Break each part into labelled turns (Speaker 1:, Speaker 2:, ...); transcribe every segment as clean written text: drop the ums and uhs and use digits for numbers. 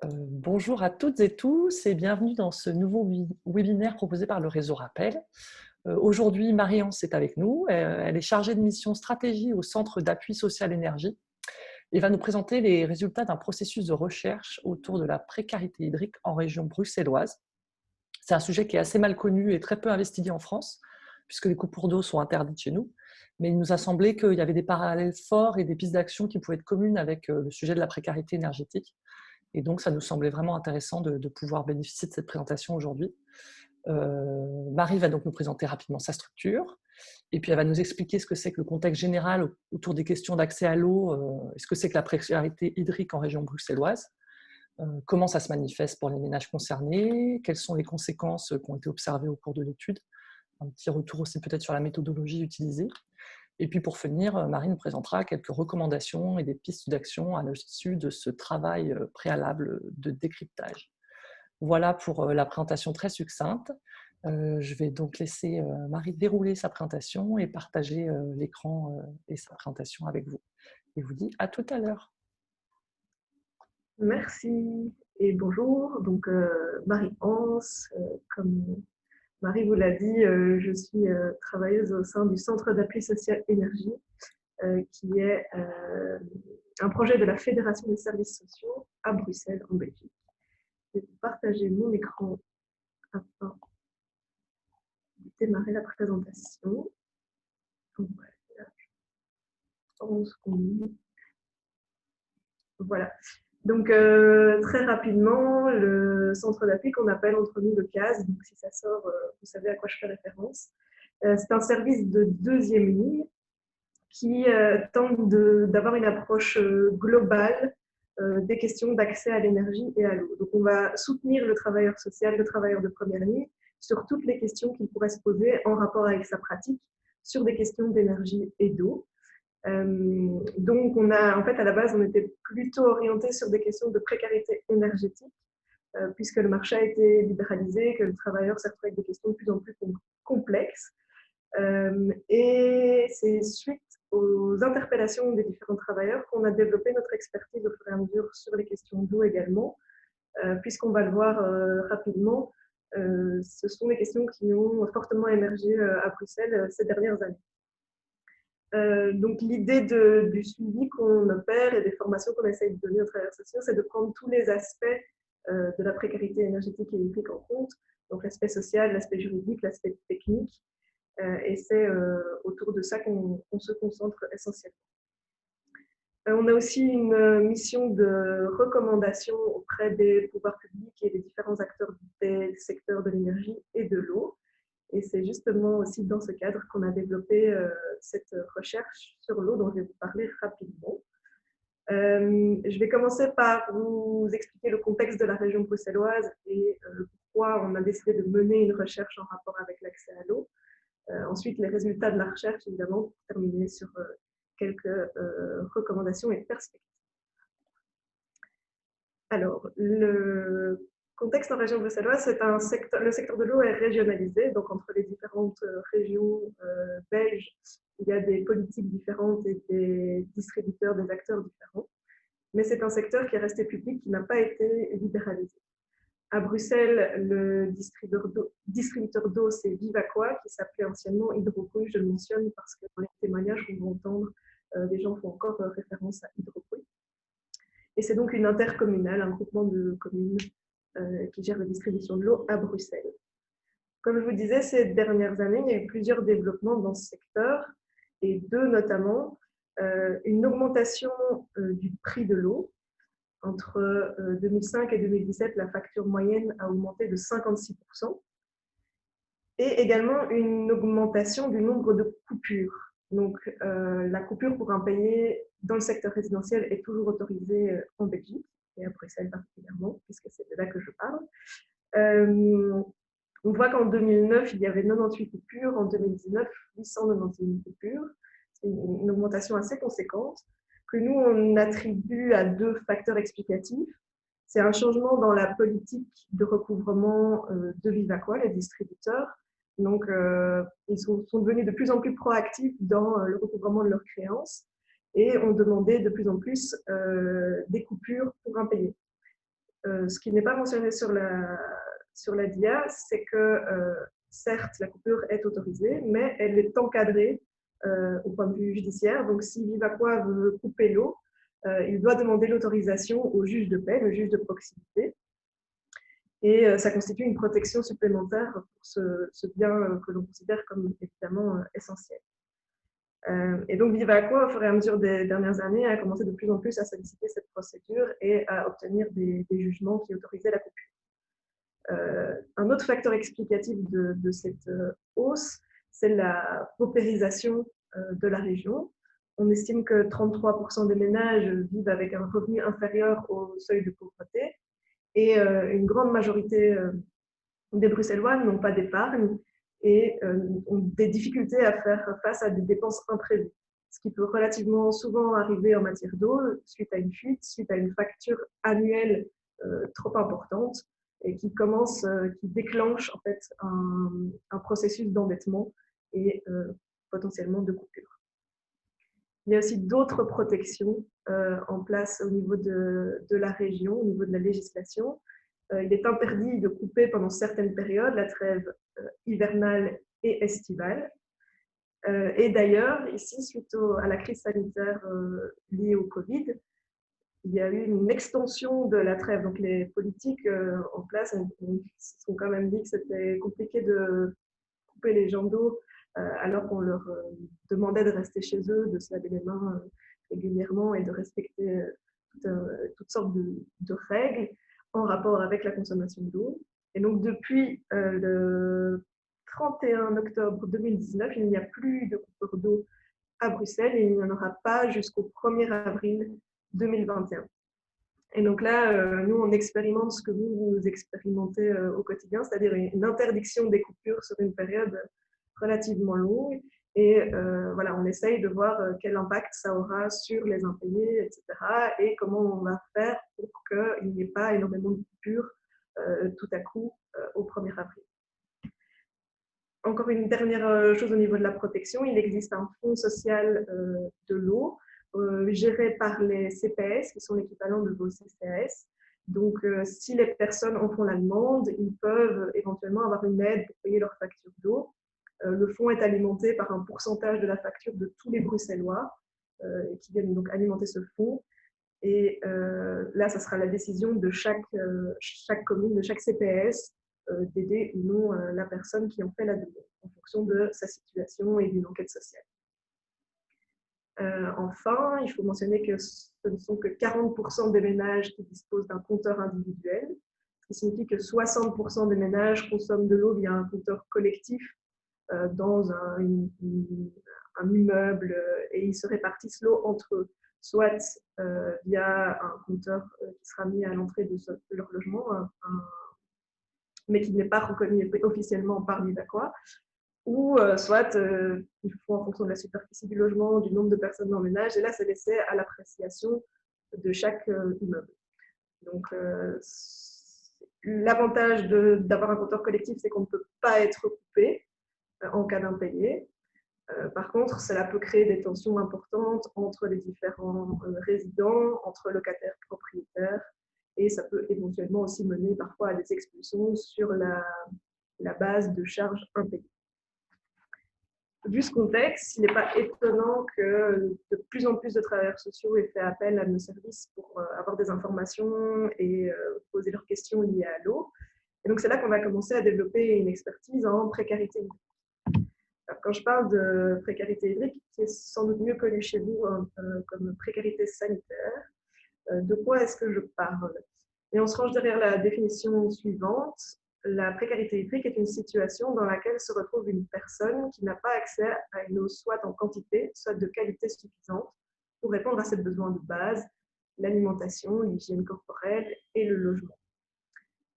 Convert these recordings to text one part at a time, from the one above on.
Speaker 1: Bonjour à toutes et tous et bienvenue dans ce nouveau webinaire proposé par le réseau Rappel. Aujourd'hui, Marie-Anse est avec nous. Elle est chargée de mission stratégie au Centre d'appui social énergie et va nous présenter les résultats d'un processus de recherche autour de la précarité hydrique en région bruxelloise. C'est un sujet qui est assez mal connu et très peu investigué en France, puisque les coupures d'eau sont interdites chez nous. Mais il nous a semblé qu'il y avait des parallèles forts et des pistes d'action qui pouvaient être communes avec le sujet de la précarité énergétique. Et donc, ça nous semblait vraiment intéressant de pouvoir bénéficier de cette présentation aujourd'hui. Marie va donc nous présenter rapidement sa structure, et puis elle va nous expliquer ce que c'est que le contexte général autour des questions d'accès à l'eau, et ce que c'est que la précarité hydrique en région bruxelloise, comment ça se manifeste pour les ménages concernés, quelles sont les conséquences qui ont été observées au cours de l'étude, un petit retour aussi peut-être sur la méthodologie utilisée. Et puis pour finir, Marie nous présentera quelques recommandations et des pistes d'action à l'issue de ce travail préalable de décryptage. Voilà pour la présentation très succincte. Je vais donc laisser Marie dérouler sa présentation et partager l'écran et sa présentation avec vous. Et vous dis à tout à l'heure.
Speaker 2: Merci et bonjour. Donc, Marie-Anse, comme Marie vous l'a dit, je suis travailleuse au sein du Centre d'appui social énergie, qui est un projet de la Fédération des services sociaux à Bruxelles, en Belgique. Je vais partager mon écran afin de démarrer la présentation. Donc, voilà, je pense qu'on... Voilà. Donc, très rapidement, le centre d'appui qu'on appelle entre nous le CAS, donc si ça sort, vous savez à quoi je fais référence, c'est un service de deuxième ligne qui tente d'avoir une approche globale des questions d'accès à l'énergie et à l'eau. Donc, on va soutenir le travailleur social, le travailleur de première ligne, sur toutes les questions qu'il pourrait se poser en rapport avec sa pratique sur des questions d'énergie et d'eau. Donc, en fait, à la base, on était plutôt orienté sur des questions de précarité énergétique, puisque le marché a été libéralisé, que le travailleur s'est retrouvé avec des questions de plus en plus complexes. Et c'est suite aux interpellations des différents travailleurs qu'on a développé notre expertise au fur et à mesure sur les questions d'eau également, puisqu'on va le voir rapidement, ce sont des questions qui ont fortement émergé à Bruxelles ces dernières années. Donc, l'idée du suivi qu'on opère et des formations qu'on essaye de donner aux travailleurs sociaux, c'est de prendre tous les aspects de la précarité énergétique et hydrique en compte, donc l'aspect social, l'aspect juridique, l'aspect technique, et c'est autour de ça qu'on se concentre essentiellement. On a aussi une mission de recommandation auprès des pouvoirs publics et des différents acteurs des secteurs de l'énergie et de l'eau. Et c'est justement aussi dans ce cadre qu'on a développé cette recherche sur l'eau dont je vais vous parler rapidement. Je vais commencer par vous expliquer le contexte de la région bruxelloise et pourquoi on a décidé de mener une recherche en rapport avec l'accès à l'eau. Ensuite, les résultats de la recherche, évidemment, pour terminer sur quelques recommandations et perspectives. Alors, le contexte en région bruxelloise, c'est le secteur de l'eau est régionalisé, donc entre les différentes régions belges, il y a des politiques différentes et des distributeurs, des acteurs différents. Mais c'est un secteur qui est resté public, qui n'a pas été libéralisé. À Bruxelles, le distributeur d'eau, c'est Vivaqua, qui s'appelait anciennement Hydropool. Je le mentionne parce que dans les témoignages qu'on va entendre, les gens font encore référence à Hydropool. Et c'est donc une intercommunale, un groupement de communes qui gère la distribution de l'eau à Bruxelles. Comme je vous disais, ces dernières années, il y a eu plusieurs développements dans ce secteur, et deux notamment, une augmentation du prix de l'eau. Entre 2005 et 2017, la facture moyenne a augmenté de 56%, et également une augmentation du nombre de coupures. Donc, la coupure pour impayé dans le secteur résidentiel est toujours autorisée en Belgique, et à Bruxelles particulièrement, puisque c'est de là que je parle. On voit qu'en 2009, il y avait 98 coupures, en 2019, 891 coupures. C'est une augmentation assez conséquente, que nous, on attribue à deux facteurs explicatifs. C'est un changement dans la politique de recouvrement de Vivaqua, les distributeurs. Donc, ils sont devenus de plus en plus proactifs dans le recouvrement de leurs créances et ont demandé de plus en plus des coupures pour impayés. Ce qui n'est pas mentionné sur la dia, c'est que certes, la coupure est autorisée, mais elle est encadrée au point de vue judiciaire. Donc, si Vivapoix veut couper l'eau, il doit demander l'autorisation au juge de paix, le juge de proximité. Et ça constitue une protection supplémentaire pour ce bien que l'on considère comme évidemment essentiel. Et donc, Vivapoix, au fur et à mesure des dernières années, a commencé de plus en plus à solliciter cette procédure et à obtenir des jugements qui autorisaient la coupure. Un autre facteur explicatif de cette hausse, c'est la paupérisation de la région. On estime que 33% des ménages vivent avec un revenu inférieur au seuil de pauvreté et une grande majorité des Bruxellois n'ont pas d'épargne et ont des difficultés à faire face à des dépenses imprévues, ce qui peut relativement souvent arriver en matière d'eau suite à une fuite, suite à une facture annuelle trop importante et qui déclenche en fait un processus d'endettement et potentiellement de coupure. Il y a aussi d'autres protections en place au niveau de la région, au niveau de la législation. Il est interdit de couper pendant certaines périodes, la trêve hivernale et estivale. Et d'ailleurs, ici, suite à la crise sanitaire liée au Covid, il y a eu une extension de la trêve. Donc, les politiques en place ont quand même dit que c'était compliqué de couper les gens d'eau alors qu'on leur demandait de rester chez eux, de se laver les mains régulièrement et de respecter toutes sortes de règles en rapport avec la consommation d'eau. Et donc, depuis le 31 octobre 2019, il n'y a plus de coupure d'eau à Bruxelles et il n'y en aura pas jusqu'au 1er avril 2021. Et donc là, nous, on expérimente ce que vous expérimentez au quotidien, c'est-à-dire une interdiction des coupures sur une période relativement longue. Et voilà, on essaye de voir quel impact ça aura sur les impayés, etc. Et comment on va faire pour qu'il n'y ait pas énormément de coupures tout à coup au 1er avril. Encore une dernière chose au niveau de la protection, il existe un fonds social de l'eau géré par les CPS, qui sont l'équivalent de vos CCAS. Donc, si les personnes en font la demande, ils peuvent éventuellement avoir une aide pour payer leur facture d'eau. Le fonds est alimenté par un pourcentage de la facture de tous les Bruxellois qui viennent donc alimenter ce fonds. Et là, ça sera la décision de chaque commune, de chaque CPS, d'aider ou non la personne qui en fait la demande, en fonction de sa situation et d'une enquête sociale. Enfin, il faut mentionner que ce ne sont que 40% des ménages qui disposent d'un compteur individuel, ce qui signifie que 60% des ménages consomment de l'eau via un compteur collectif dans un immeuble et ils se répartissent l'eau entre eux, soit via un compteur qui sera mis à l'entrée de leur logement, mais qui n'est pas reconnu officiellement par Vivapoix, ou soit ils font en fonction de la superficie du logement, du nombre de personnes dans le ménage, et là c'est laissé à l'appréciation de chaque immeuble. Donc l'avantage d'avoir un compteur collectif, c'est qu'on ne peut pas être coupé en cas d'impayé. Par contre, cela peut créer des tensions importantes entre les différents résidents, entre locataires propriétaires, et ça peut éventuellement aussi mener parfois à des expulsions sur la base de charges impayées. Vu ce contexte, il n'est pas étonnant que de plus en plus de travailleurs sociaux aient fait appel à nos services pour avoir des informations et poser leurs questions liées à l'eau. Et donc, c'est là qu'on va commencer à développer une expertise en précarité hydrique. Alors, quand je parle de précarité hydrique, qui est sans doute mieux connu chez vous comme précarité sanitaire, de quoi est-ce que je parle? Et on se range derrière la définition suivante. La précarité hydrique est une situation dans laquelle se retrouve une personne qui n'a pas accès à une eau soit en quantité, soit de qualité suffisante pour répondre à ses besoins de base, l'alimentation, l'hygiène corporelle et le logement.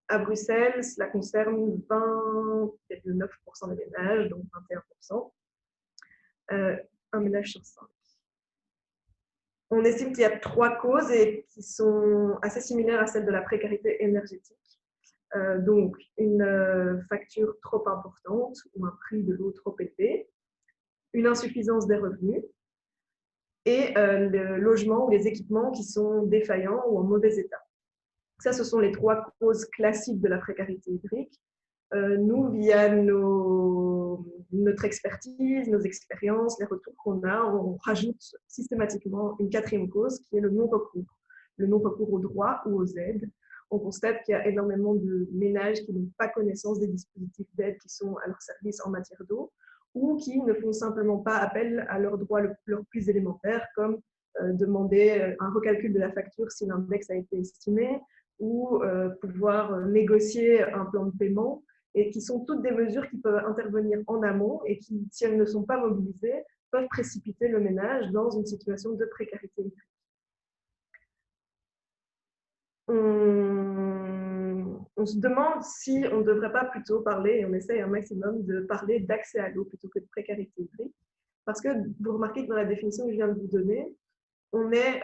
Speaker 2: À Bruxelles, cela concerne 20,9% des ménages, donc 21%, un ménage sur 5. On estime qu'il y a 3 causes et qui sont assez similaires à celles de la précarité énergétique. Donc, une facture trop importante ou un prix de l'eau trop élevé, une insuffisance des revenus et le logement ou les équipements qui sont défaillants ou en mauvais état. Ça, ce sont les 3 causes classiques de la précarité hydrique. Nous, via notre expertise, nos expériences, les retours qu'on a, on rajoute systématiquement une 4e cause qui est le non-recours. Le non-recours aux droits ou aux aides. On constate qu'il y a énormément de ménages qui n'ont pas connaissance des dispositifs d'aide qui sont à leur service en matière d'eau ou qui ne font simplement pas appel à leurs droits leurs plus élémentaires, comme demander un recalcul de la facture si l'index a été estimé ou pouvoir négocier un plan de paiement, et qui sont toutes des mesures qui peuvent intervenir en amont et qui, si elles ne sont pas mobilisées, peuvent précipiter le ménage dans une situation de précarité hydrique. On se demande si on ne devrait pas plutôt parler, et on essaye un maximum de parler d'accès à l'eau plutôt que de précarité hydrique, parce que vous remarquez que dans la définition que je viens de vous donner, on est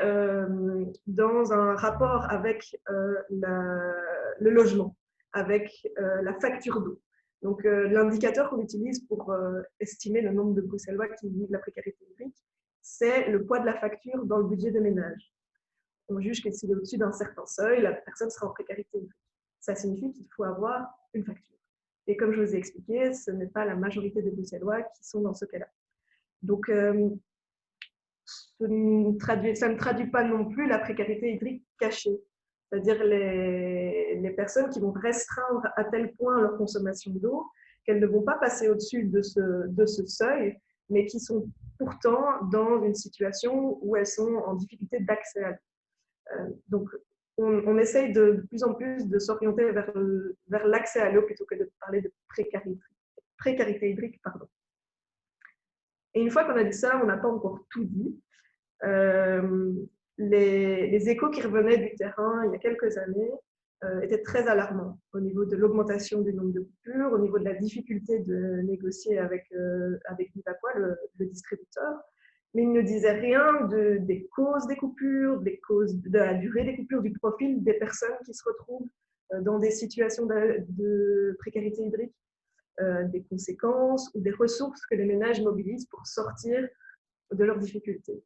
Speaker 2: dans un rapport avec le logement, avec la facture d'eau. Donc, l'indicateur qu'on utilise pour estimer le nombre de Bruxellois qui vivent la précarité hydrique, c'est le poids de la facture dans le budget des ménages. On juge que s'il est au-dessus d'un certain seuil, la personne sera en précarité hydrique. Ça signifie qu'il faut avoir une facture. Et comme je vous ai expliqué, ce n'est pas la majorité des Bruxellois qui sont dans ce cas-là. Donc, ça ne traduit pas non plus la précarité hydrique cachée. C'est-à-dire les personnes qui vont restreindre à tel point leur consommation d'eau qu'elles ne vont pas passer au-dessus de ce seuil, mais qui sont pourtant dans une situation où elles sont en difficulté d'accès à l'eau. Donc, on essaye de plus en plus de s'orienter vers l'accès à l'eau plutôt que de parler de précarité hydrique. Pardon. Et une fois qu'on a dit ça, on n'a pas encore tout dit. Les échos qui revenaient du terrain il y a quelques années étaient très alarmants au niveau de l'augmentation du nombre de coupures, au niveau de la difficulté de négocier avec Vivaqua, le distributeur. Mais ils ne disaient rien des causes des coupures, de la durée des coupures, du profil des personnes qui se retrouvent dans des situations de précarité hydrique, des conséquences ou des ressources que les ménages mobilisent pour sortir de leurs difficultés.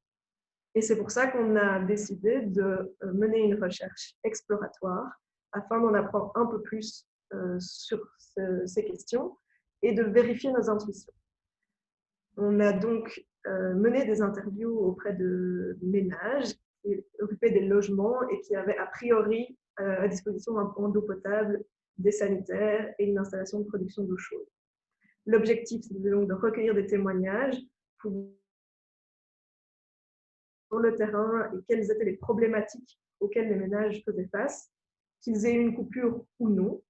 Speaker 2: Et c'est pour ça qu'on a décidé de mener une recherche exploratoire afin d'en apprendre un peu plus sur ces questions et de vérifier nos intuitions. On a donc mené des interviews auprès de ménages qui occupaient des logements et qui avaient a priori à disposition un point d'eau potable, des sanitaires et une installation de production d'eau chaude. L'objectif, c'est donc de recueillir des témoignages pour sur le terrain et quelles étaient les problématiques auxquelles les ménages faisaient face, qu'ils aient une coupure ou non.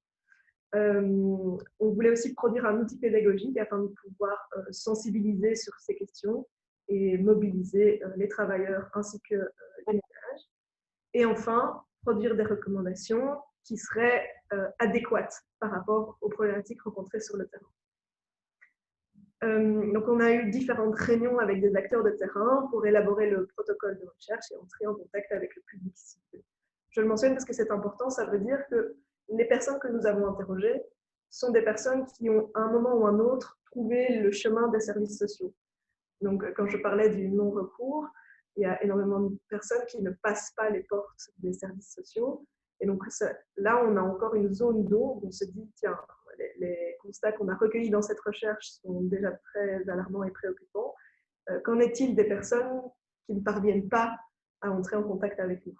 Speaker 2: On voulait aussi produire un outil pédagogique afin de pouvoir sensibiliser sur ces questions et mobiliser les travailleurs ainsi que les ménages. Et enfin, produire des recommandations qui seraient adéquates par rapport aux problématiques rencontrées sur le terrain. Donc, on a eu différentes réunions avec des acteurs de terrain pour élaborer le protocole de recherche et entrer en contact avec le public cible. Je le mentionne parce que c'est important, ça veut dire que les personnes que nous avons interrogées sont des personnes qui ont, à un moment ou un autre, trouvé le chemin des services sociaux. Donc, quand je parlais du non-recours, il y a énormément de personnes qui ne passent pas les portes des services sociaux. Et donc, là, on a encore une zone d'eau où on se dit, tiens, les constats qu'on a recueillis dans cette recherche sont déjà très alarmants et préoccupants. Qu'en est-il des personnes qui ne parviennent pas à entrer en contact avec nous?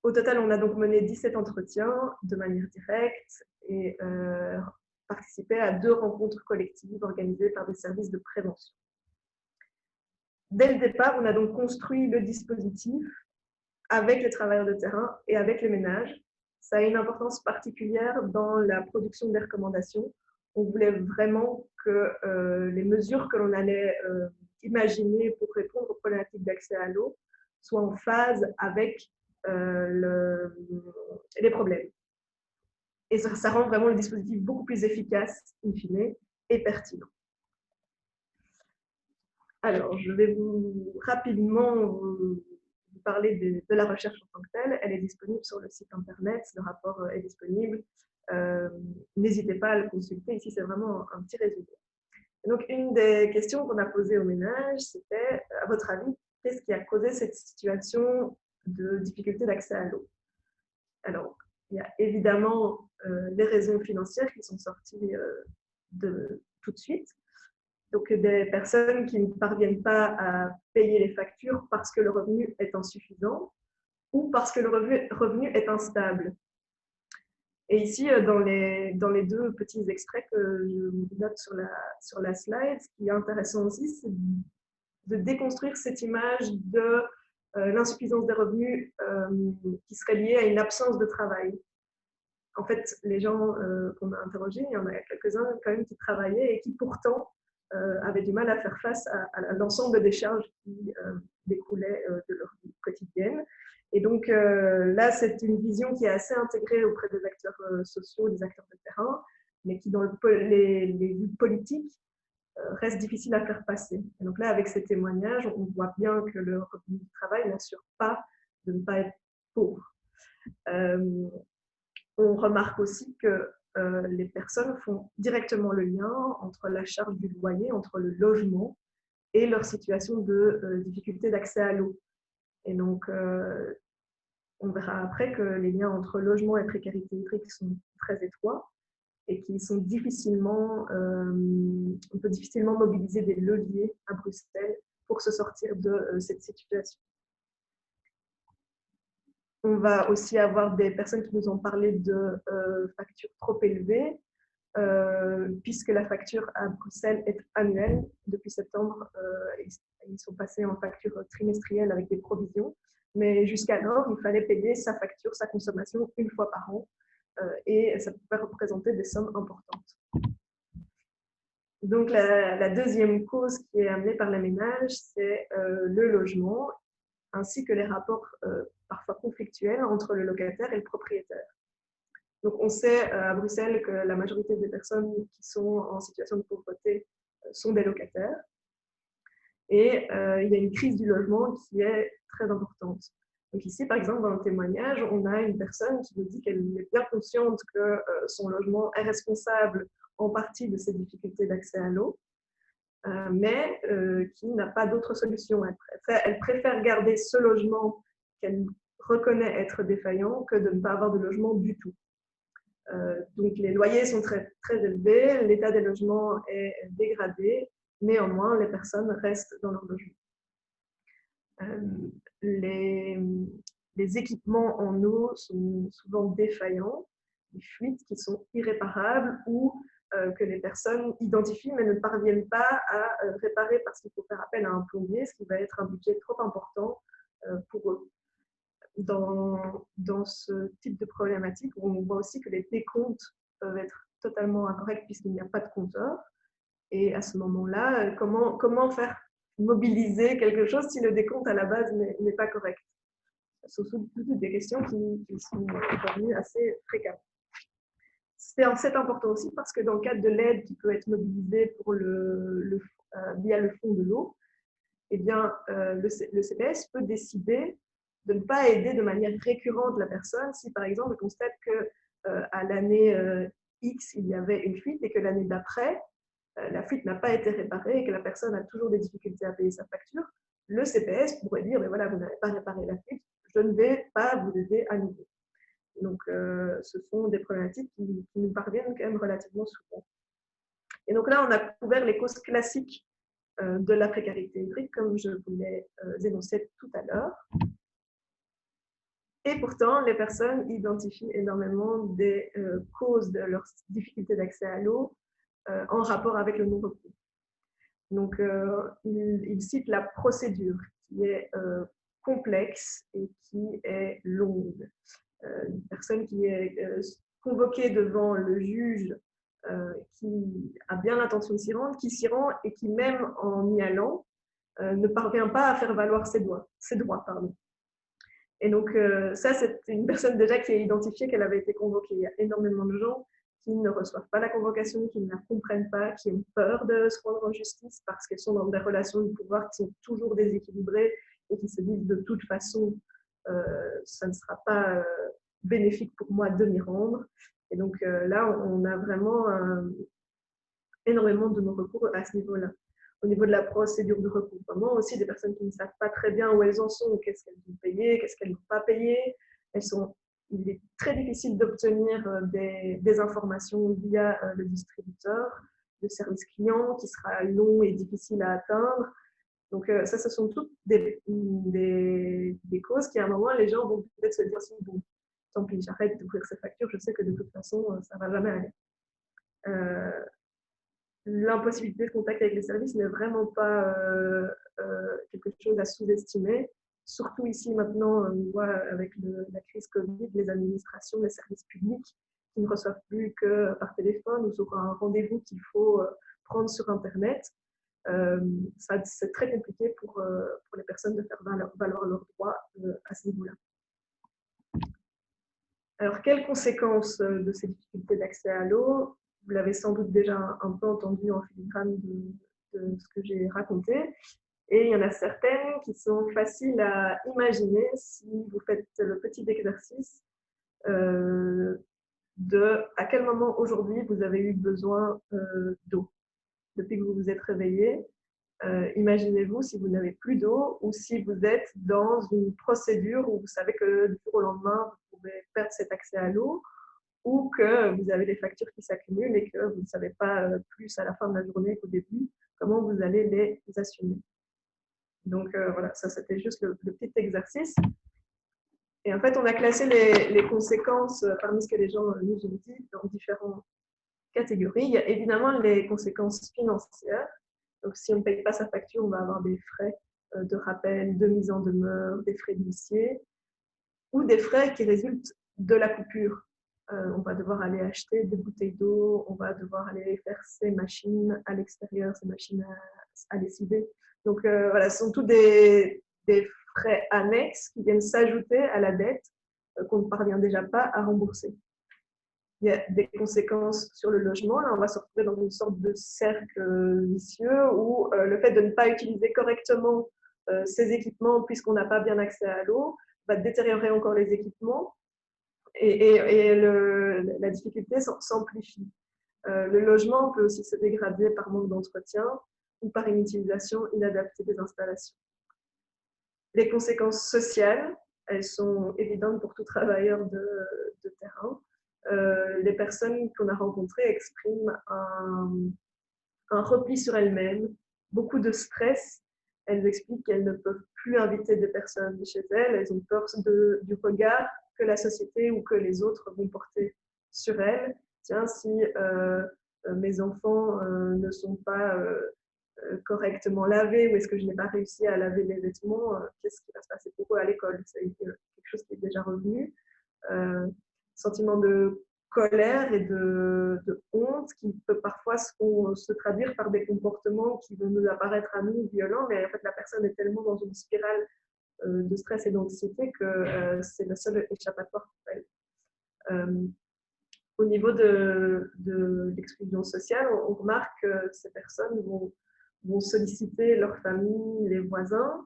Speaker 2: Au total, on a donc mené 17 entretiens de manière directe et participé à 2 rencontres collectives organisées par des services de prévention. Dès le départ, on a donc construit le dispositif avec les travailleurs de terrain et avec les ménages. Ça a une importance particulière dans la production des recommandations. On voulait vraiment que les mesures que l'on allait imaginer pour répondre aux problématiques d'accès à l'eau soient en phase avec les problèmes. Et ça rend vraiment le dispositif beaucoup plus efficace, in fine, et pertinent. Alors, je vais rapidement vous parler de la recherche en tant que telle. Elle est disponible sur le site internet, le rapport est disponible. N'hésitez pas à le consulter. Ici, c'est vraiment un petit résumé. Donc, une des questions qu'on a posées aux ménages, c'était, à votre avis, qu'est-ce qui a causé cette situation de difficulté d'accès à l'eau? Alors, il y a évidemment les raisons financières qui sont sorties tout de suite. Donc, des personnes qui ne parviennent pas à payer les factures parce que le revenu est insuffisant ou parce que le revenu est instable. Et ici, dans les deux petits extraits que je note sur la slide, ce qui est intéressant aussi, c'est de déconstruire cette image de l'insuffisance des revenus qui serait liée à une absence de travail. En fait, les gens qu'on a interrogés, il y en a quelques-uns quand même qui travaillaient et qui pourtant avaient du mal à faire face à l'ensemble des charges qui découlaient de leur vie quotidienne. Et donc là, c'est une vision qui est assez intégrée auprès des acteurs sociaux, des acteurs de terrain, mais qui dans les vues politiques reste difficile à faire passer. Et donc là, avec ces témoignages, on voit bien que le revenu du travail n'assure pas de ne pas être pauvre. On remarque aussi que les personnes font directement le lien entre la charge du loyer, entre le logement et leur situation de difficulté d'accès à l'eau. Et donc, on verra après que les liens entre logement et précarité hydrique sont très étroits et qui sont difficilement, on peut difficilement mobiliser des leviers à Bruxelles pour se sortir de cette situation. On va aussi avoir des personnes qui nous ont parlé de factures trop élevées, puisque la facture à Bruxelles est annuelle. Depuis septembre, ils sont passés en facture trimestrielle avec des provisions. Mais jusqu'alors, il fallait payer sa facture, sa consommation une fois par an. Et ça pouvait représenter des sommes importantes. Donc, la deuxième cause qui est amenée par les ménages, c'est le logement, ainsi que les rapports parfois conflictuels entre le locataire et le propriétaire. Donc, on sait à Bruxelles que la majorité des personnes qui sont en situation de pauvreté sont des locataires. Et il y a une crise du logement qui est très importante. Donc ici, par exemple, dans le témoignage, on a une personne qui nous dit qu'elle est bien consciente que son logement est responsable en partie de ses difficultés d'accès à l'eau, mais qui n'a pas d'autre solution. Elle préfère garder ce logement qu'elle reconnaît être défaillant que de ne pas avoir de logement du tout. Donc les loyers sont très, très élevés, l'état des logements est dégradé, néanmoins les personnes restent dans leur logement. Les équipements en eau sont souvent défaillants, des fuites qui sont irréparables ou que les personnes identifient mais ne parviennent pas à réparer parce qu'il faut faire appel à un plombier, ce qui va être un budget trop important pour eux. Dans ce type de problématique, on voit aussi que les décomptes peuvent être totalement incorrects puisqu'il n'y a pas de compteur. Et à ce moment-là, comment faire mobiliser quelque chose si le décompte à la base n'est pas correct? Ce sont toutes des questions qui sont revenues assez fréquemment. C'est important aussi parce que dans le cadre de l'aide qui peut être mobilisée pour via le fonds de l'eau, eh bien, le CPS peut décider de ne pas aider de manière récurrente la personne si, par exemple, on constate qu'à l'année X, il y avait une fuite et que l'année d'après, la fuite n'a pas été réparée et que la personne a toujours des difficultés à payer sa facture. Le CPS pourrait dire, mais voilà, vous n'avez pas réparé la fuite, je ne vais pas vous aider à nouveau. Donc, ce sont des problématiques qui nous parviennent quand même relativement souvent. Et donc là, on a couvert les causes classiques de la précarité hydrique, comme je vous l'ai énoncé tout à l'heure. Et pourtant, les personnes identifient énormément des causes de leurs difficultés d'accès à l'eau en rapport avec le non-recours. Donc, il cite la procédure qui est complexe et qui est longue. Une personne qui est convoquée devant le juge qui a bien l'intention de s'y rendre, qui s'y rend et qui, même en y allant, ne parvient pas à faire valoir ses droits. Et donc, ça, c'est une personne déjà qui a identifié qu'elle avait été convoquée. Il y a énormément de gens qui ne reçoivent pas la convocation, qui ne la comprennent pas, qui ont peur de se rendre en justice parce qu'elles sont dans des relations de pouvoir qui sont toujours déséquilibrées et qui se disent de toute façon, ça ne sera pas bénéfique pour moi de m'y rendre. Et donc là, on a vraiment énormément de non-recours à ce niveau-là. Au niveau de la procédure de recouvrement, aussi des personnes qui ne savent pas très bien où elles en sont, qu'est-ce qu'elles vont payer, qu'est-ce qu'elles ne vont pas payer. Elles sont il est très difficile d'obtenir des informations via le distributeur, le service client qui sera long et difficile à atteindre. Donc ça, ce sont toutes des causes qui, à un moment, les gens vont peut-être se dire, bon, tant pis, j'arrête d'ouvrir ces factures, je sais que de toute façon, ça ne va jamais aller. L'impossibilité de contact avec les services n'est vraiment pas quelque chose à sous-estimer. Surtout ici, maintenant, on voit avec la crise Covid, les administrations, les services publics qui ne reçoivent plus que par téléphone ou sur un rendez-vous qu'il faut prendre sur Internet. C'est très compliqué pour les personnes de faire valoir leurs droits à ce niveau-là. Alors, quelles conséquences de ces difficultés d'accès à l'eau? Vous l'avez sans doute déjà un peu entendu en filigrane de ce que j'ai raconté. Et il y en a certaines qui sont faciles à imaginer si vous faites le petit exercice de à quel moment aujourd'hui vous avez eu besoin d'eau. Depuis que vous vous êtes réveillé, imaginez-vous si vous n'avez plus d'eau ou si vous êtes dans une procédure où vous savez que du jour au lendemain, vous pouvez perdre cet accès à l'eau ou que vous avez des factures qui s'accumulent et que vous ne savez pas plus à la fin de la journée qu'au début comment vous allez les assumer. Donc voilà, ça c'était juste le petit exercice. Et en fait, on a classé les conséquences parmi ce que les gens nous ont dit dans différentes catégories. Il y a évidemment les conséquences financières. Donc si on ne paye pas sa facture, on va avoir des frais de rappel, de mise en demeure, des frais d'huissier ou des frais qui résultent de la coupure. On va devoir aller acheter des bouteilles d'eau, on va devoir aller faire ses machines à l'extérieur, ses machines à lessiver. Donc voilà, ce sont tous des frais annexes qui viennent s'ajouter à la dette qu'on ne parvient déjà pas à rembourser. Il y a des conséquences sur le logement. Là, on va se retrouver dans une sorte de cercle vicieux où le fait de ne pas utiliser correctement ces équipements, puisqu'on n'a pas bien accès à l'eau, va détériorer encore les équipements et la difficulté s'amplifie. Le logement peut aussi se dégrader par manque d'entretien ou par une utilisation inadaptée des installations. Les conséquences sociales, elles sont évidentes pour tout travailleur de terrain. Les personnes qu'on a rencontrées expriment un repli sur elles-mêmes, beaucoup de stress. Elles expliquent qu'elles ne peuvent plus inviter des personnes chez elles. Elles ont peur du regard que la société ou que les autres vont porter sur elles. Tiens, si mes enfants ne sont pas correctement lavés ou est-ce que je n'ai pas réussi à laver les vêtements, qu'est-ce qui va se passer pour eux à l'école? C'est quelque chose qui est déjà revenu. Sentiment de colère et de honte qui peut parfois se traduire par des comportements qui vont nous apparaître à nous violents, mais en fait la personne est tellement dans une spirale de stress et d'anxiété que c'est le seul échappatoire pour elle. Au niveau de l'exclusion sociale, on remarque que ces personnes vont solliciter leur famille, les voisins,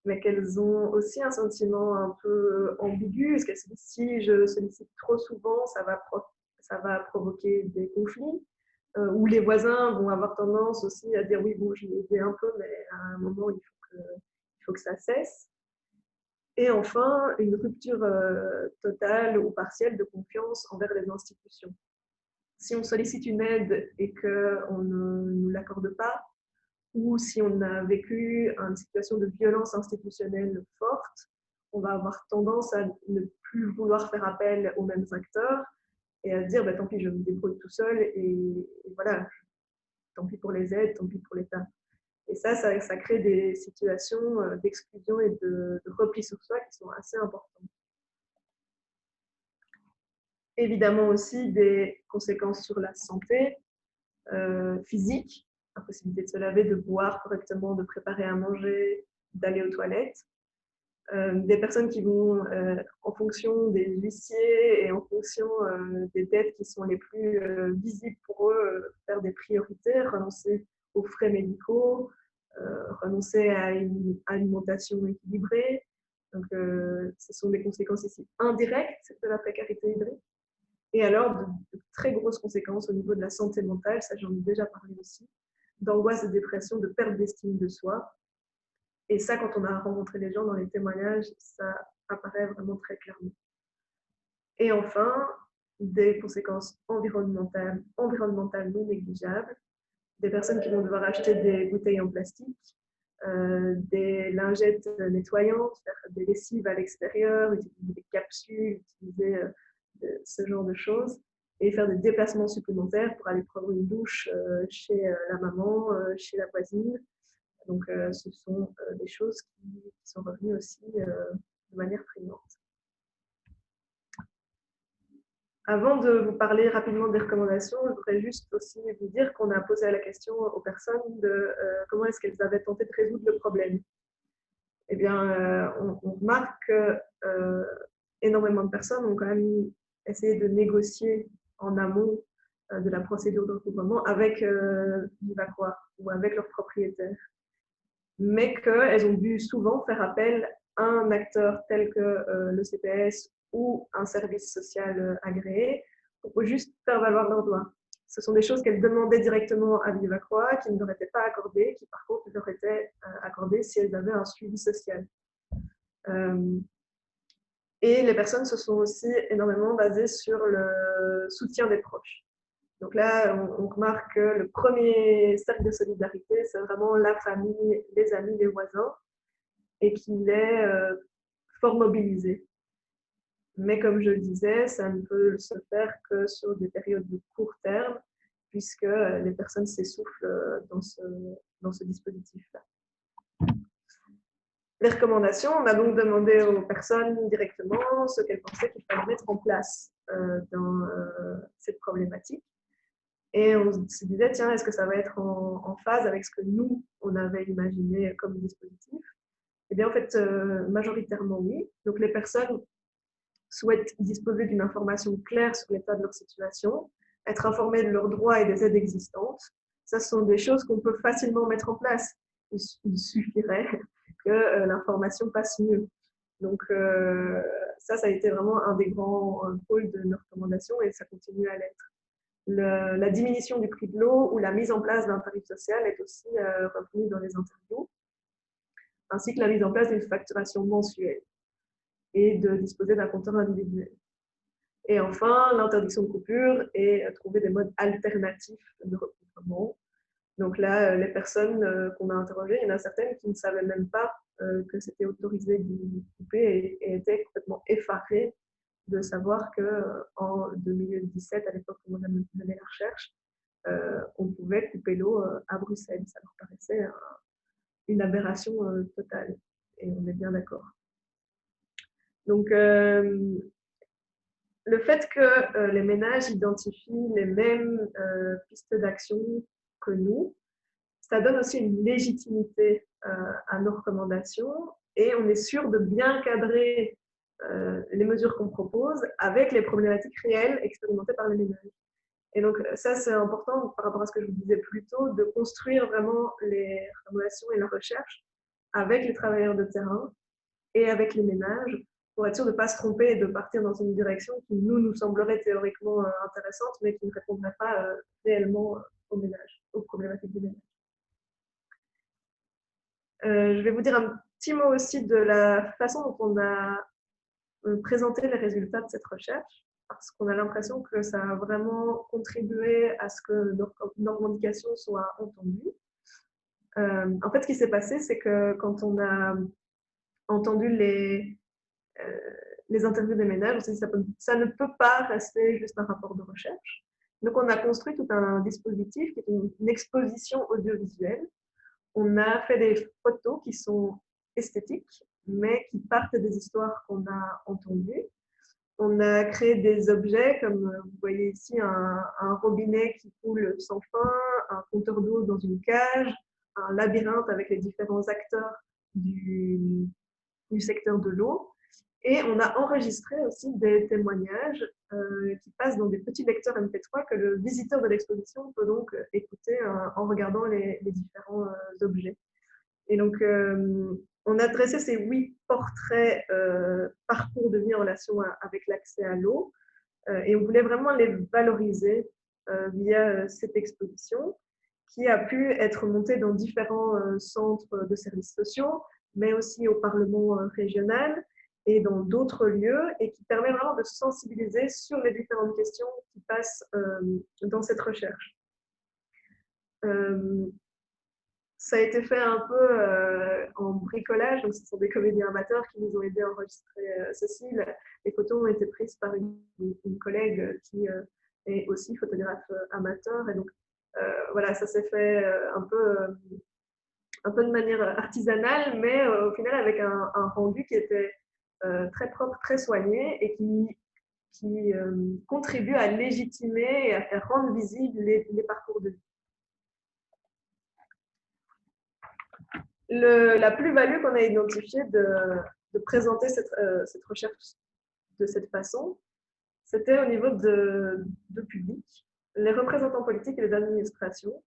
Speaker 2: mais qu'elles ont aussi un sentiment un peu ambigu, parce qu'elles se disent si je sollicite trop souvent, ça va provoquer des conflits, où les voisins vont avoir tendance aussi à dire oui, bon, je l'ai aidé un peu, mais à un moment, il faut que ça cesse. Et enfin, une rupture totale ou partielle de confiance envers les institutions. Si on sollicite une aide et qu'on ne nous l'accorde pas, ou si on a vécu une situation de violence institutionnelle forte, on va avoir tendance à ne plus vouloir faire appel aux mêmes acteurs et à se dire bah, tant pis, je me débrouille tout seul et voilà, tant pis pour les aides, tant pis pour l'État. Et ça crée des situations d'exclusion et de repli sur soi qui sont assez importantes. Évidemment aussi des conséquences sur la santé physique, impossibilité de se laver, de boire correctement, de préparer à manger, d'aller aux toilettes. Des personnes qui vont, en fonction des huissiers et en fonction des dettes qui sont les plus visibles pour eux, faire des priorités, renoncer aux frais médicaux, renoncer à une alimentation équilibrée. Donc, ce sont des conséquences ici indirectes de la précarité hydrique. Et alors, de très grosses conséquences au niveau de la santé mentale, ça j'en ai déjà parlé aussi, d'angoisse, de dépression, de perte d'estime de soi. Et ça, quand on a rencontré les gens dans les témoignages, ça apparaît vraiment très clairement. Et enfin, des conséquences environnementales non négligeables, des personnes qui vont devoir acheter des bouteilles en plastique, des lingettes nettoyantes, faire des lessives à l'extérieur, utiliser des capsules, utiliser ce genre de choses, et faire des déplacements supplémentaires pour aller prendre une douche chez la maman, chez la voisine. Donc, ce sont des choses qui sont revenues aussi de manière prégnante. Avant de vous parler rapidement des recommandations, je voudrais juste aussi vous dire qu'on a posé la question aux personnes de comment est-ce qu'elles avaient tenté de résoudre le problème. Eh bien, on remarque que énormément de personnes ont quand même essayé de négocier en amont de la procédure de recouvrement avec Vivaqua ou avec leurs propriétaires, mais qu'elles ont dû souvent faire appel à un acteur tel que le CPS ou un service social agréé pour juste faire valoir leurs droits. Ce sont des choses qu'elles demandaient directement à Vivaqua, qui ne leur étaient pas accordées, qui par contre leur étaient accordées si elles avaient un suivi social. Et les personnes se sont aussi énormément basées sur le soutien des proches. Donc là, on remarque que le premier cercle de solidarité, c'est vraiment la famille, les amis, les voisins, et qu'il est fort mobilisé. Mais comme je le disais, ça ne peut se faire que sur des périodes de court terme, puisque les personnes s'essoufflent dans ce dispositif-là. Les recommandations, on a donc demandé aux personnes directement ce qu'elles pensaient qu'il fallait mettre en place dans cette problématique. Et on se disait, tiens, est-ce que ça va être en phase avec ce que nous, on avait imaginé comme dispositif? Eh bien, en fait, majoritairement, oui. Donc, les personnes souhaitent disposer d'une information claire sur l'état de leur situation, être informées de leurs droits et des aides existantes. Ça, ce sont des choses qu'on peut facilement mettre en place. Il suffirait que l'information passe mieux. Donc, ça a été vraiment un des grands pôles de nos recommandations et ça continue à l'être. La diminution du prix de l'eau ou la mise en place d'un tarif social est aussi revenue dans les interviews, ainsi que la mise en place d'une facturation mensuelle et de disposer d'un compteur individuel. Et enfin, l'interdiction de coupure et trouver des modes alternatifs de recouvrement. Donc là, les personnes qu'on a interrogées, il y en a certaines qui ne savaient même pas que c'était autorisé de couper et étaient complètement effarées de savoir qu'en 2017, à l'époque où on a mené la recherche, on pouvait couper l'eau à Bruxelles. Ça leur paraissait une aberration totale. Et on est bien d'accord. Donc, le fait que les ménages identifient les mêmes pistes d'action que nous, ça donne aussi une légitimité à nos recommandations et on est sûr de bien cadrer les mesures qu'on propose avec les problématiques réelles expérimentées par les ménages. Et donc ça, c'est important par rapport à ce que je vous disais plus tôt, de construire vraiment les recommandations et la recherche avec les travailleurs de terrain et avec les ménages pour être sûr de ne pas se tromper et de partir dans une direction qui nous semblerait théoriquement intéressante, mais qui ne répondrait pas réellement aux ménages, aux problématiques des ménages. Je vais vous dire un petit mot aussi de la façon dont on a présenté les résultats de cette recherche, parce qu'on a l'impression que ça a vraiment contribué à ce que nos revendications soient entendues. En fait, ce qui s'est passé, c'est que quand on a entendu les interviews des ménages, on s'est dit ça ne peut pas rester juste un rapport de recherche. Donc, on a construit tout un dispositif qui est une exposition audiovisuelle. On a fait des photos qui sont esthétiques, mais qui partent des histoires qu'on a entendues. On a créé des objets, comme vous voyez ici, un robinet qui coule sans fin, un compteur d'eau dans une cage, un labyrinthe avec les différents acteurs du secteur de l'eau. Et on a enregistré aussi des témoignages qui passent dans des petits lecteurs MP3 que le visiteur de l'exposition peut donc écouter en regardant les différents objets. Et donc, on a dressé ces 8 portraits parcours de vie en relation avec l'accès à l'eau et on voulait vraiment les valoriser via cette exposition qui a pu être montée dans différents centres de services sociaux, mais aussi au Parlement régional et dans d'autres lieux, et qui permet vraiment de sensibiliser sur les différentes questions qui passent dans cette recherche. Ça a été fait un peu en bricolage, donc ce sont des comédiens amateurs qui nous ont aidés à enregistrer ceci. Les photos ont été prises par une collègue qui est aussi photographe amateur, et donc voilà, ça s'est fait un peu de manière artisanale, mais au final avec un rendu qui était très propre, très soigné, et qui contribue à légitimer et à faire rendre visibles les parcours de vie. La plus-value qu'on a identifiée de présenter cette recherche de cette façon, c'était au niveau de public. Les représentants politiques et les administrations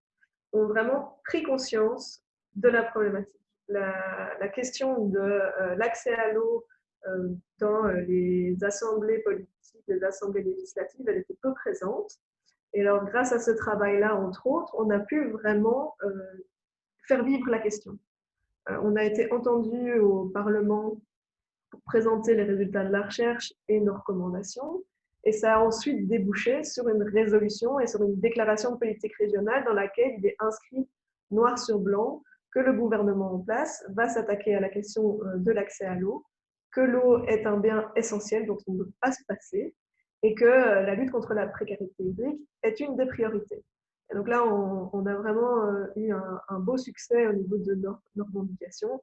Speaker 2: ont vraiment pris conscience de la problématique. La question de l'accès à l'eau dans les assemblées politiques, les assemblées législatives, elle était peu présente. Et alors, grâce à ce travail-là, entre autres, on a pu vraiment faire vivre la question. On a été entendu au Parlement pour présenter les résultats de la recherche et nos recommandations. Et ça a ensuite débouché sur une résolution et sur une déclaration de politique régionale dans laquelle il est inscrit noir sur blanc que le gouvernement en place va s'attaquer à la question de l'accès à l'eau, que l'eau est un bien essentiel dont on ne peut pas se passer, et que la lutte contre la précarité hydrique est une des priorités. Et donc là, on a vraiment eu un beau succès au niveau de nos revendications.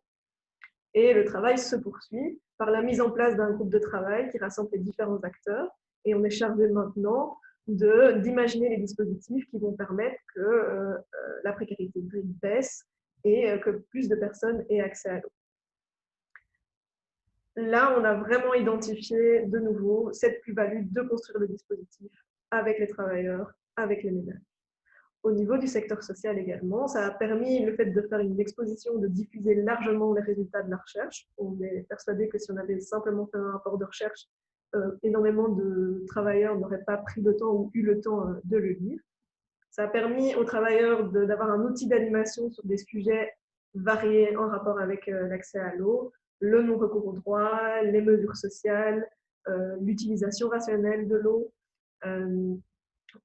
Speaker 2: Et le travail se poursuit par la mise en place d'un groupe de travail qui rassemble les différents acteurs. Et on est chargé maintenant d'imaginer les dispositifs qui vont permettre que la précarité hydrique baisse et que plus de personnes aient accès à l'eau. Là, on a vraiment identifié de nouveau cette plus-value de construire le dispositif avec les travailleurs, avec les ménages. Au niveau du secteur social également, ça a permis le fait de faire une exposition, de diffuser largement les résultats de la recherche. On est persuadé que si on avait simplement fait un rapport de recherche, énormément de travailleurs n'auraient pas pris le temps ou eu le temps de le lire. Ça a permis aux travailleurs d'avoir un outil d'animation sur des sujets variés en rapport avec l'accès à l'eau, le non-recours aux droits, les mesures sociales, l'utilisation rationnelle de l'eau.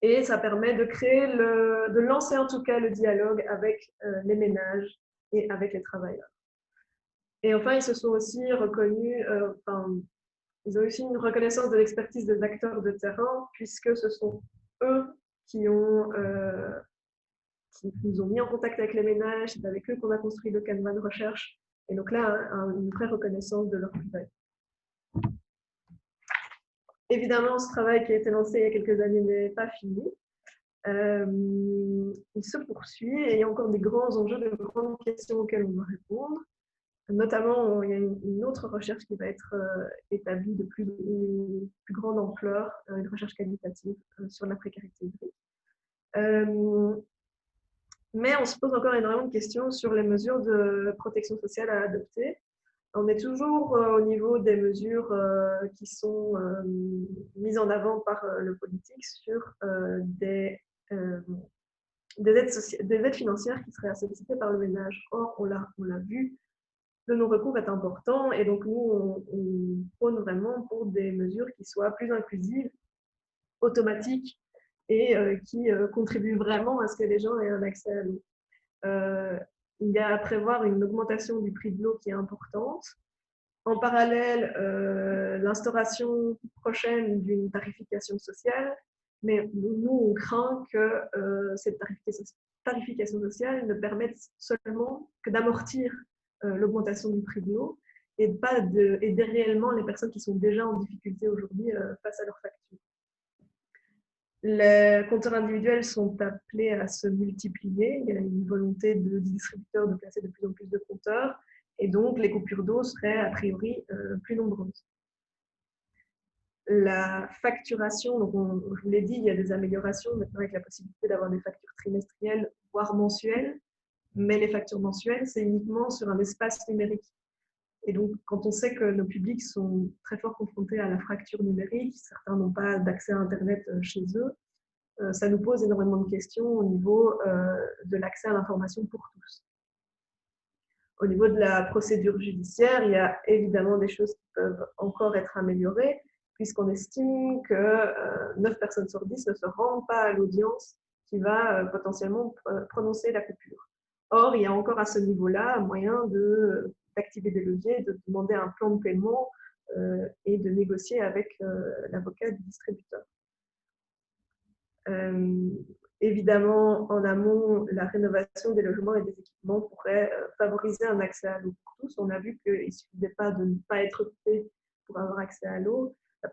Speaker 2: Et ça permet de lancer en tout cas le dialogue avec les ménages et avec les travailleurs. Et enfin, ils se sont aussi reconnus, ils ont aussi une reconnaissance de l'expertise des acteurs de terrain, puisque ce sont eux qui nous ont mis en contact avec les ménages, c'est avec eux qu'on a construit le canevas de recherche. Et donc là, une vraie reconnaissance de leur travail. Évidemment, ce travail qui a été lancé il y a quelques années n'est pas fini. Il se poursuit et il y a encore des grands enjeux, de grandes questions auxquelles on doit répondre. Notamment, il y a une autre recherche qui va être établie de plus grande ampleur, une recherche qualitative sur la précarité hydrique. Mais on se pose encore énormément de questions sur les mesures de protection sociale à adopter. On est toujours au niveau des mesures qui sont mises en avant par le politique sur des aides financières qui seraient sollicitées par le ménage. Or, on l'a vu, le non-recours est important et donc nous, on prône vraiment pour des mesures qui soient plus inclusives, automatiques et qui contribuent vraiment à ce que les gens aient un accès à l'eau. Il y a à prévoir une augmentation du prix de l'eau qui est importante. En parallèle, l'instauration prochaine d'une tarification sociale, mais nous, on craint que cette tarification sociale ne permette seulement que d'amortir l'augmentation du prix de l'eau et pas d'aider réellement les personnes qui sont déjà en difficulté aujourd'hui face à leurs factures. Les compteurs individuels sont appelés à se multiplier. Il y a une volonté de distributeurs de placer de plus en plus de compteurs. Et donc, les coupures d'eau seraient a priori plus nombreuses. La facturation, donc je vous l'ai dit, il y a des améliorations maintenant avec la possibilité d'avoir des factures trimestrielles, voire mensuelles. Mais les factures mensuelles, c'est uniquement sur un espace numérique. Et donc, quand on sait que nos publics sont très fort confrontés à la fracture numérique, certains n'ont pas d'accès à Internet chez eux, ça nous pose énormément de questions au niveau de l'accès à l'information pour tous. Au niveau de la procédure judiciaire, il y a évidemment des choses qui peuvent encore être améliorées, puisqu'on estime que 9 personnes sur 10 ne se rendent pas à l'audience qui va potentiellement prononcer la coupure. Or, il y a encore à ce niveau-là moyen d'activer des leviers, de demander un plan de paiement et de négocier avec l'avocat du distributeur. Évidemment, en amont, la rénovation des logements et des équipements pourrait favoriser un accès à l'eau pour tous. On a vu qu'il ne suffisait pas de ne pas être occupé pour avoir accès à l'eau. La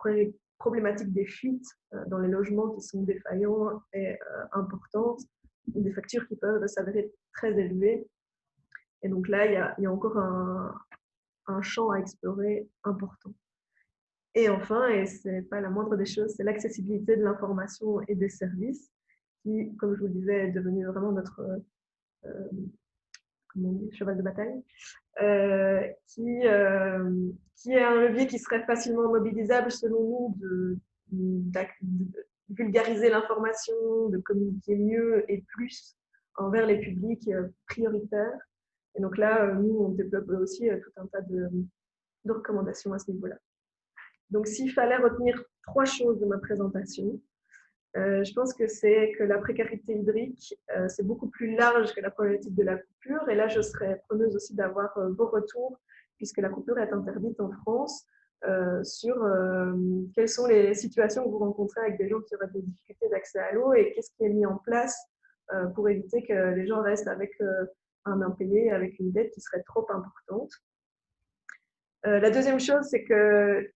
Speaker 2: problématique des fuites dans les logements qui sont défaillants est importante, des factures qui peuvent s'avérer très élevées. Et donc là, il y a encore un champ à explorer important. Et enfin, et ce n'est pas la moindre des choses, c'est l'accessibilité de l'information et des services qui, comme je vous le disais, est devenu vraiment notre cheval de bataille, qui est un levier qui serait facilement mobilisable selon nous de vulgariser l'information, de communiquer mieux et plus envers les publics prioritaires. Et donc là, nous, on développe aussi tout un tas de recommandations à ce niveau-là. Donc, s'il fallait retenir 3 choses de ma présentation, je pense que c'est que la précarité hydrique, c'est beaucoup plus large que la problématique de la coupure. Et là, je serais preneuse aussi d'avoir vos retours, puisque la coupure est interdite en France, sur quelles sont les situations que vous rencontrez avec des gens qui auraient des difficultés d'accès à l'eau et qu'est-ce qui est mis en place pour éviter que les gens restent avec un impayé, avec une dette qui serait trop importante. La deuxième chose, c'est que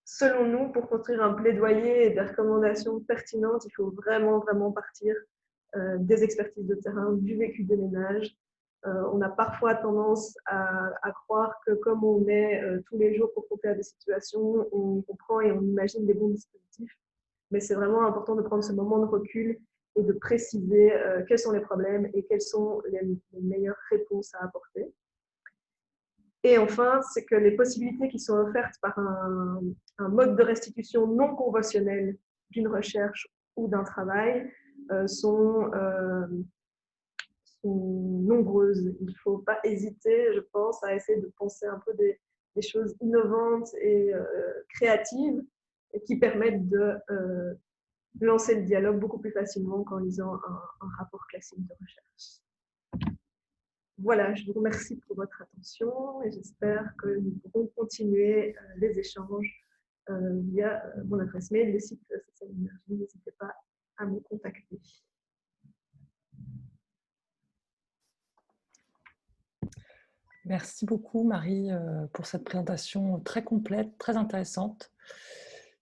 Speaker 2: selon nous, pour construire un plaidoyer et des recommandations pertinentes, il faut vraiment, vraiment partir des expertises de terrain, du vécu des ménages. On a parfois tendance à croire que comme on est tous les jours confronté à des situations, on comprend et on imagine des bons dispositifs. Mais c'est vraiment important de prendre ce moment de recul et de préciser quels sont les problèmes et quelles sont les meilleures réponses à apporter. Et enfin, c'est que les possibilités qui sont offertes par un mode de restitution non conventionnel d'une recherche ou d'un travail sont nombreuses. Il ne faut pas hésiter, je pense, à essayer de penser un peu des choses innovantes et créatives et qui permettent de lancer le dialogue beaucoup plus facilement qu'en lisant un rapport classique de recherche. Voilà, je vous remercie pour votre attention et j'espère que nous pourrons continuer les échanges via mon adresse mail, le site Social Énergie. N'hésitez pas à me contacter.
Speaker 1: Merci beaucoup, Marie, pour cette présentation très complète, très intéressante,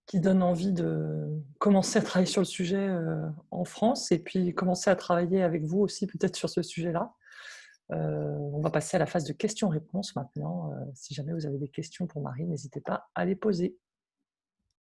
Speaker 1: qui donne envie de commencer à travailler sur le sujet en France et puis commencer à travailler avec vous aussi peut-être sur ce sujet-là. On va passer à la phase de questions-réponses maintenant. Si jamais vous avez des questions pour Marie, n'hésitez pas à les poser.